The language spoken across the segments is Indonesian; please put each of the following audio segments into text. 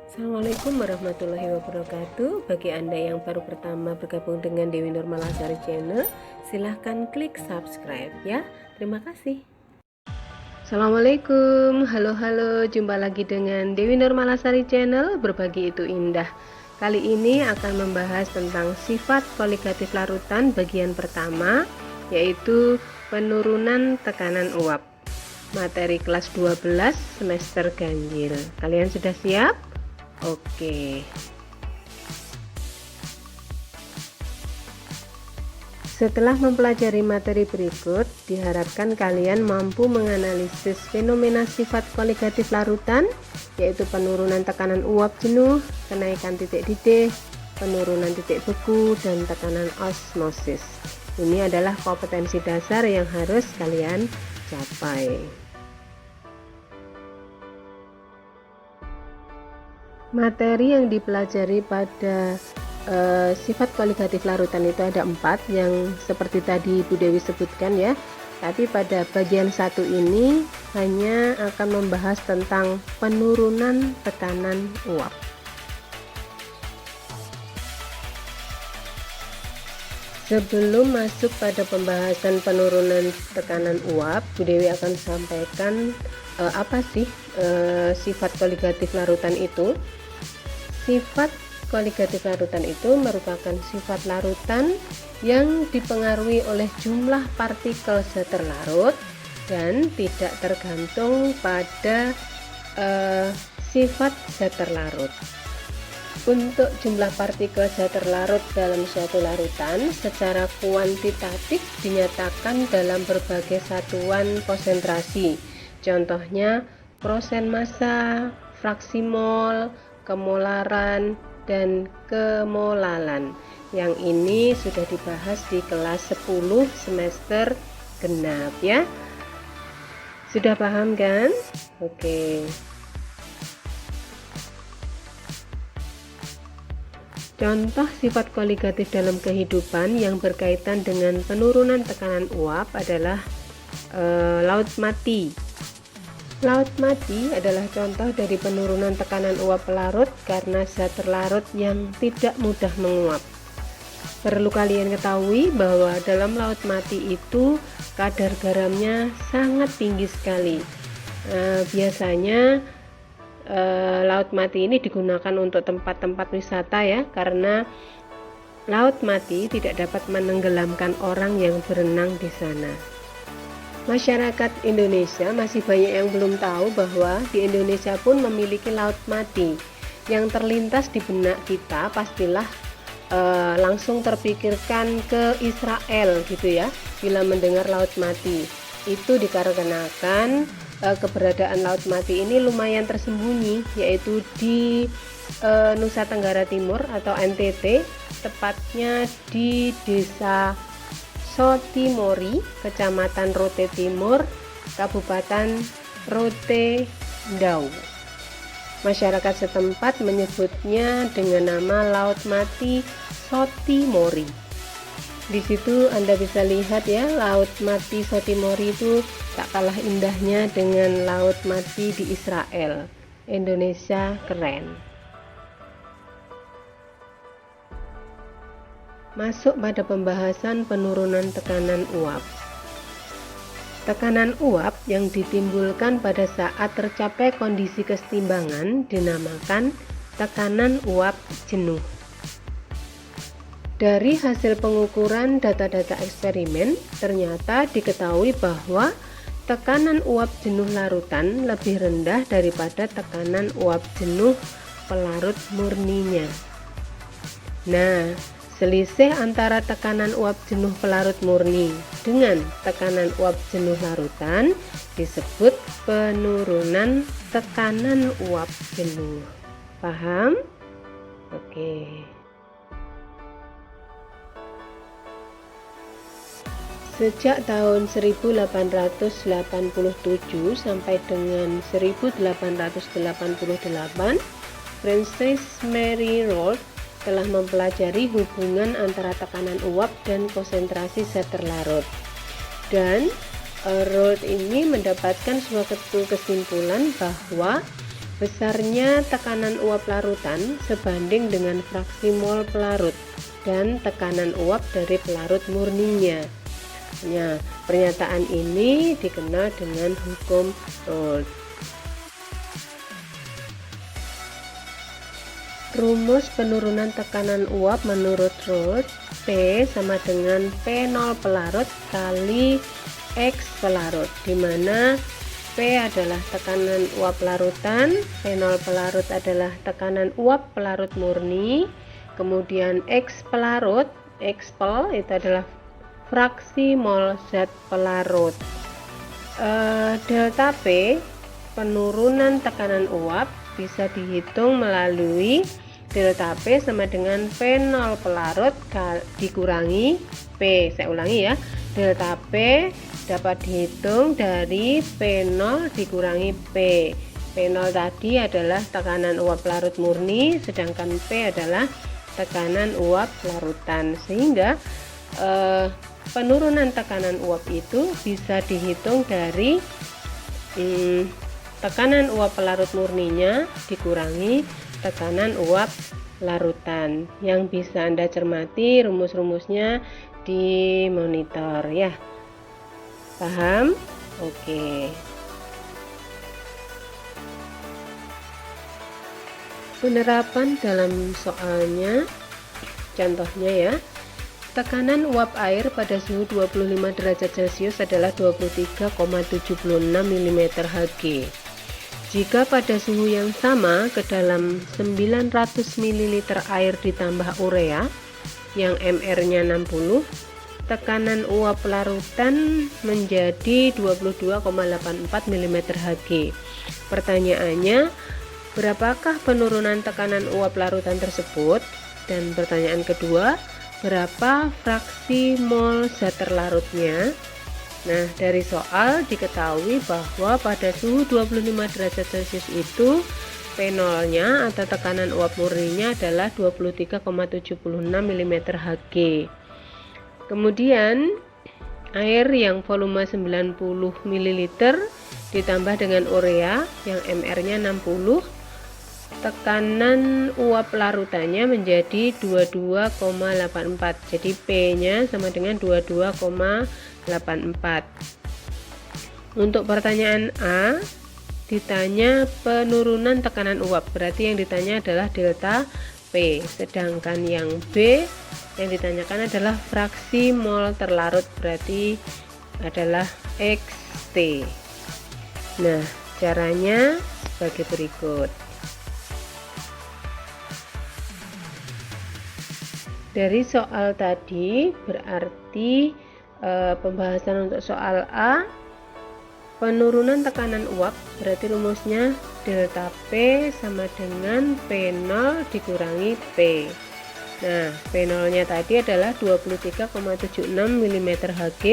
Assalamualaikum warahmatullahi wabarakatuh. Bagi Anda yang baru pertama bergabung dengan Dewi Nurmalasari Channel, silahkan klik subscribe ya. Terima kasih. Assalamualaikum, halo, jumpa lagi dengan Dewi Nurmalasari Channel, berbagi itu indah. Kali ini akan membahas tentang sifat koligatif larutan bagian pertama, yaitu penurunan tekanan uap. Materi kelas 12 semester ganjil. Kalian sudah siap? Oke. Setelah mempelajari materi berikut, diharapkan kalian mampu menganalisis fenomena sifat koligatif larutan, yaitu penurunan tekanan uap jenuh, kenaikan titik didih, penurunan titik beku, dan tekanan osmosis. Ini adalah kompetensi dasar yang harus kalian capai. Materi yang dipelajari pada sifat koligatif larutan itu ada 4 yang seperti tadi Bu Dewi sebutkan ya. Tapi pada bagian 1 ini hanya akan membahas tentang penurunan tekanan uap. Sebelum masuk pada pembahasan penurunan tekanan uap, Bu Dewi akan sampaikan apa sih sifat koligatif larutan itu. Sifat koligatif larutan itu merupakan sifat larutan yang dipengaruhi oleh jumlah partikel zat terlarut dan tidak tergantung pada sifat zat terlarut. Untuk jumlah partikel zat terlarut dalam suatu larutan secara kuantitatif dinyatakan dalam berbagai satuan konsentrasi. Contohnya prosen massa, fraksi mol, kemolaran, dan kemolalan. Yang ini sudah dibahas di kelas 10 semester genap ya. Sudah paham kan? Oke. Contoh sifat koligatif dalam kehidupan yang berkaitan dengan penurunan tekanan uap adalah laut mati. Laut mati adalah contoh dari penurunan tekanan uap pelarut karena zat terlarut yang tidak mudah menguap. Perlu kalian ketahui bahwa dalam laut mati itu kadar garamnya sangat tinggi sekali. Biasanya laut mati ini digunakan untuk tempat-tempat wisata ya, karena laut mati tidak dapat menenggelamkan orang yang berenang di sana. Masyarakat Indonesia masih banyak yang belum tahu bahwa di Indonesia pun memiliki laut mati. Yang terlintas di benak kita pastilah langsung terpikirkan ke Israel gitu ya, bila mendengar laut mati. Itu dikarenakan keberadaan laut mati ini lumayan tersembunyi, yaitu di Nusa Tenggara Timur atau NTT, tepatnya di desa Sotimori, Kecamatan Rote Timur, Kabupaten Rote Ndau. Masyarakat setempat menyebutnya dengan nama Laut Mati Sotimori. Di situ Anda bisa lihat ya, Laut Mati Sotimori itu tak kalah indahnya dengan Laut Mati di Israel. Indonesia keren. Masuk pada pembahasan penurunan tekanan uap. Tekanan uap yang ditimbulkan pada saat tercapai kondisi kesetimbangan dinamakan tekanan uap jenuh. Dari hasil pengukuran data-data eksperimen, ternyata diketahui bahwa tekanan uap jenuh larutan lebih rendah daripada tekanan uap jenuh pelarut murninya. Nah, selisih antara tekanan uap jenuh pelarut murni dengan tekanan uap jenuh larutan disebut penurunan tekanan uap jenuh. Paham? Oke. Sejak tahun 1887 sampai dengan 1888, Francis Mary Rold telah mempelajari hubungan antara tekanan uap dan konsentrasi zat terlarut. Dan Rold ini mendapatkan suatu kesimpulan bahwa Besarnya tekanan uap larutan sebanding dengan fraksi mol pelarut dan tekanan uap dari pelarut murninya. Nah, pernyataan ini dikenal dengan hukum Raoult. Rumus penurunan tekanan uap menurut Raoult, P sama dengan P0 pelarut kali X pelarut, di mana P adalah tekanan uap larutan, P0 pelarut adalah tekanan uap pelarut murni, kemudian X pelarut, X pel itu adalah fraksi mol zat pelarut. Delta P, penurunan tekanan uap, bisa dihitung melalui delta P sama dengan P0 pelarut dikurangi P. Saya ulangi ya, delta P dapat dihitung dari P0 dikurangi P. P0 tadi adalah tekanan uap larut murni, sedangkan P adalah tekanan uap larutan, sehingga penurunan tekanan uap itu bisa dihitung dari tekanan uap pelarut murninya dikurangi tekanan uap larutan. Yang bisa Anda cermati rumus-rumusnya di monitor ya. Paham? Oke. Penerapan dalam soalnya, contohnya ya. Tekanan uap air pada suhu 25 derajat Celcius adalah 23,76 mm Hg. Jika pada suhu yang sama ke dalam 900 ml air ditambah urea yang MR-nya 60, tekanan uap larutan menjadi 22,84 mm Hg. Pertanyaannya, berapakah penurunan tekanan uap larutan tersebut? Dan pertanyaan kedua, berapa fraksi mol zat terlarutnya? Nah, dari soal diketahui bahwa pada suhu 25 derajat Celcius itu P0-nya atau tekanan uap murninya adalah 23,76 mm Hg. Kemudian air yang volume 90 ml ditambah dengan urea yang MR-nya 60, tekanan uap larutannya menjadi 22,84. Jadi P-nya sama dengan 22,84. Untuk pertanyaan A ditanya penurunan tekanan uap, berarti yang ditanya adalah delta P, sedangkan yang B yang ditanyakan adalah fraksi mol terlarut, berarti adalah XT. Nah, caranya sebagai berikut. Dari soal tadi berarti pembahasan untuk soal A, penurunan tekanan uap, berarti rumusnya delta P sama dengan P0 dikurangi P. Nah, P0-nya tadi adalah 23,76 mm Hg,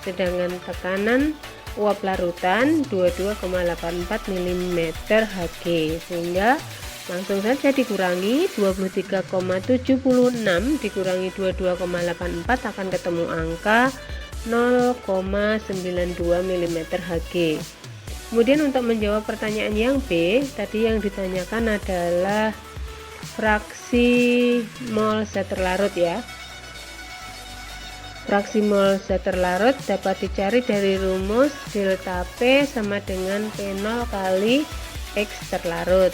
sedangkan tekanan uap larutan 22,84 mm Hg, sehingga langsung saja dikurangi 23,76 dikurangi 22,84 akan ketemu angka 0,92 mm Hg. Kemudian untuk menjawab pertanyaan yang B, tadi yang ditanyakan adalah fraksi mol zat terlarut ya. Fraksi mol zat terlarut dapat dicari dari rumus delta P sama dengan P0 kali X terlarut.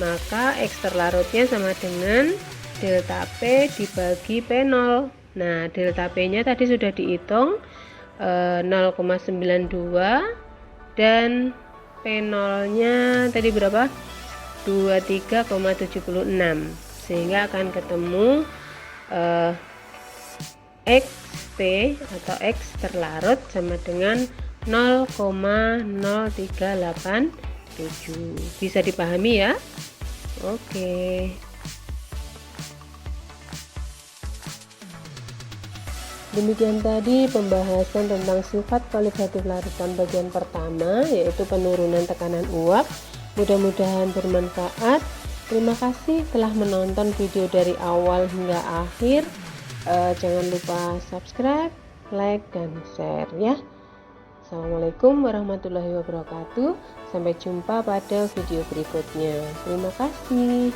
Maka X terlarutnya sama dengan delta P dibagi P0. Nah, delta P nya tadi sudah dihitung 0,92 dan P0 nya tadi berapa? 23,76, sehingga akan ketemu XT atau X terlarut sama dengan 0,0387. Bisa dipahami ya? Oke. Demikian tadi pembahasan tentang sifat kualitatif larutan bagian pertama, yaitu penurunan tekanan uap. Mudah-mudahan bermanfaat. Terima kasih telah menonton video dari awal hingga akhir. Jangan lupa subscribe, like, dan share ya. Assalamualaikum warahmatullahi wabarakatuh. Sampai jumpa pada video berikutnya. Terima kasih.